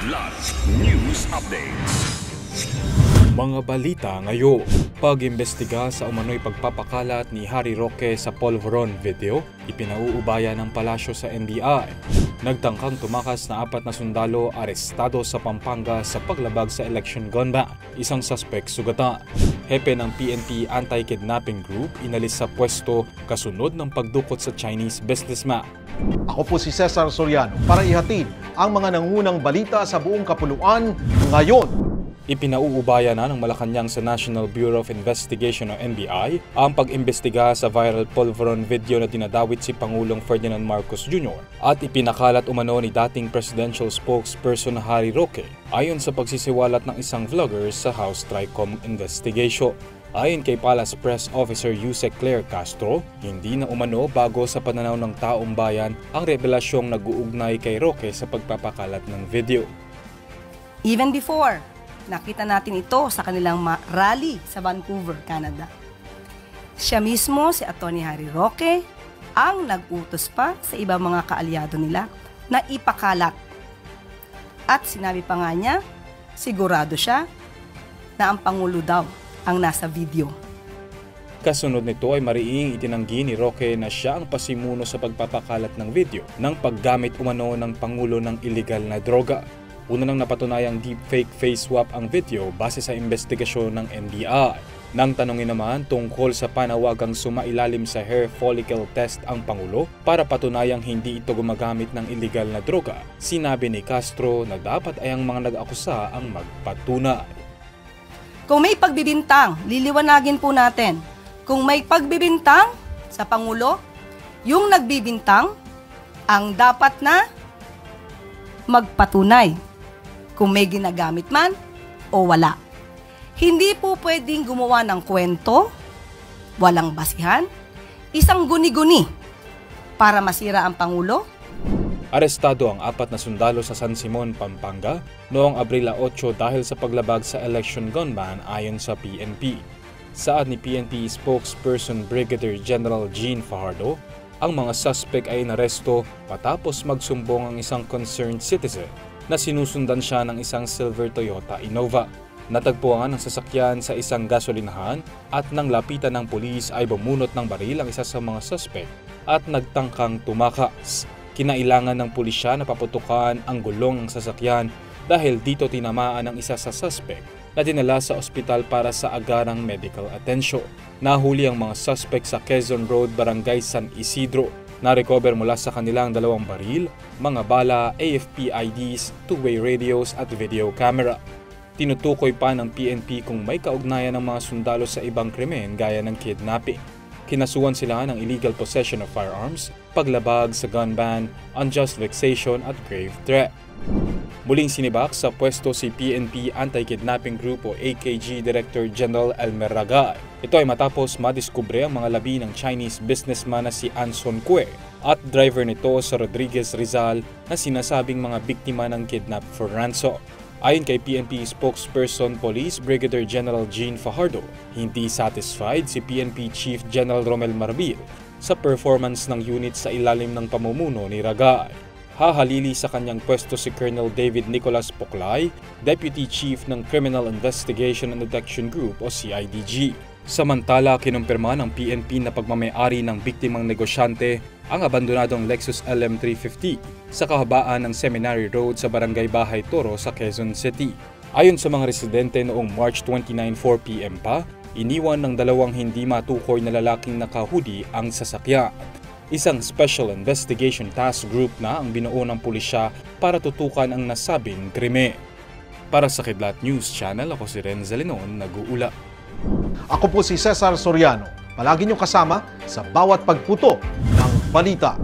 Kidlat News Updates. Mga balita ngayon. Pag-imbestiga sa umano'y pagpapakalat ni Harry Roque sa Polvoron video, ipinauubaya ng palasyo sa NBI. Nagtangkang tumakas na 4 na sundalo arestado sa Pampanga sa paglabag sa election gun ban. Isang suspect sugatan. Hepe ng PNP Anti-Kidnapping Group inalis sa pwesto kasunod ng pagdukot sa Chinese businessman. Ako po si Cesar Soriano para ihatid ang mga nangunang balita sa buong kapuluan ngayon. Ipinauubaya na ng Malacanang sa National Bureau of Investigation o NBI ang pag-imbestiga sa viral Polvoron video na dinadawit si Pangulong Ferdinand Marcos Jr. at ipinakalat umano ni dating presidential spokesperson Harry Roque ayon sa pagsisiwalat ng isang vlogger sa House Tricom investigation. Ayon kay Palace Press Officer Yusek Claire Castro, hindi na umano bago sa pananaw ng taong bayan ang revelasyong nag-uugnay kay Roque sa pagpapakalat ng video. Even before, nakita natin ito sa kanilang rally sa Vancouver, Canada. Siya mismo, si Atty. Harry Roque, ang nag-utos pa sa ibang mga kaalyado nila na ipakalat. At sinabi pa nga niya, sigurado siya na ang Pangulo daw ang nasa video. Kasunod nito ay mariing itinanggi ni Roque na siya ang pasimuno sa pagpapakalat ng video ng paggamit umano ng Pangulo ng illegal na droga. Una nang napatunayang deepfake face swap ang video base sa investigasyon ng NBI. Nang tanongin naman tungkol sa panawagang sumailalim sa hair follicle test ang Pangulo para patunayang hindi ito gumagamit ng illegal na droga, sinabi ni Castro na dapat ay ang mga nag-akusa ang magpatunay. Kung may pagbibintang, liliwanagin po natin. Kung may pagbibintang sa Pangulo, yung nagbibintang ang dapat na magpatunay kung may ginagamit man o wala. Hindi po pwedeng gumawa ng kwento, walang basihan, isang guni-guni para masira ang Pangulo. Arestado ang 4 na sundalo sa San Simon, Pampanga noong Abril 8 dahil sa paglabag sa election gun ban ayon sa PNP. Saad ni PNP spokesperson Brigadier General Jean Fajardo, ang mga suspect ay inaresto matapos magsumbong ang isang concerned citizen na sinusundan siya ng isang silver Toyota Innova. Natagpuan ang sasakyan sa isang gasolinahan at nang lapitan ng pulis ay bumunot ng baril ang isa sa mga suspect at nagtangkang tumakas. Kinailangan ng pulisya na paputukan ang gulong ng sasakyan dahil dito tinamaan ang isa sa suspect na dinala sa ospital para sa agarang medical attention. Nahuli ang mga suspect sa Quezon Road, Barangay San Isidro. Na-recover mula sa kanilang 2 baril, mga bala, AFP IDs, two-way radios at video camera. Tinutukoy pa ng PNP kung may kaugnayan ng mga sundalo sa ibang krimen gaya ng kidnapping. Kinasuhan sila ng illegal possession of firearms, paglabag sa gun ban, unjust vexation at grave threat. Muling sinibak sa pwesto si PNP Anti-Kidnapping Group o AKG Director General Elmer Ragay. Ito ay matapos madiskubre ang mga labi ng Chinese businessman na si Anson Cue at driver nito sa Rodriguez Rizal na sinasabing mga biktima ng kidnap for ransom. Ayon kay PNP spokesperson Police Brigadier General Jean Fajardo, hindi satisfied si PNP Chief General Romel Marbil sa performance ng unit sa ilalim ng pamumuno ni Ragay. Hahalili sa kanyang pwesto si Colonel David Nicolas Poclay, Deputy Chief ng Criminal Investigation and Detection Group o CIDG. Samantala, kinumpirma ng PNP na pagmamay-ari ng biktimang negosyante ang abandonadong Lexus LM350 sa kahabaan ng Seminary Road sa Barangay Bahay Toro sa Quezon City. Ayon sa mga residente noong March 29, 4 p.m. pa, iniwan ng 2 hindi matukoy na lalaking nakahudi ang sasakyan. Isang Special Investigation Task Group na ang binuo ng pulisya para tutukan ang nasabing krimen. Para sa Kidlat News Channel, ako si Renza Lenon, nag-uula. Ako po si Cesar Soriano. Palagi niyong kasama sa bawat pagputo ng balita.